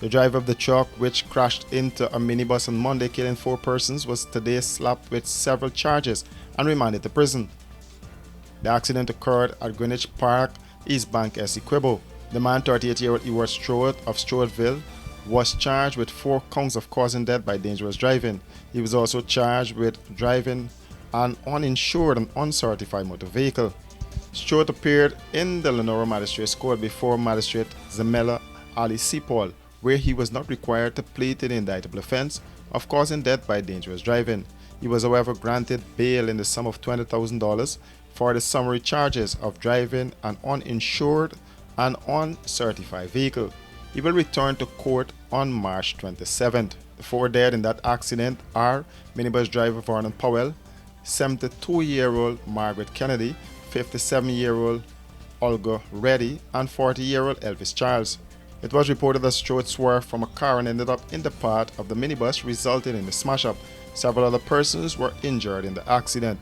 The driver of the truck, which crashed into a minibus on Monday, killing 4 persons, was today slapped with several charges and remanded to prison. The accident occurred at Greenwich Park, East Bank, Essequibo. The man, 38-year-old Ewart Strode of Strodeville, was charged with 4 counts of causing death by dangerous driving. He was also charged with driving an uninsured and uncertified motor vehicle. Strode appeared in the Lenora Magistrates Court before Magistrate Zemela Ali Sipol, where he was not required to plead to the indictable offense of causing death by dangerous driving. He was, however, granted bail in the sum of $20,000 for the summary charges of driving an uninsured and uncertified vehicle. He will return to court on March 27th. The 4 dead in that accident are minibus driver Vernon Powell, 72-year-old Margaret Kennedy, 57-year-old Olga Reddy, and 40-year-old Elvis Charles. It was reported that Strode swerved from a car and ended up in the path of the minibus, resulting in the smash-up. Several other persons were injured in the accident.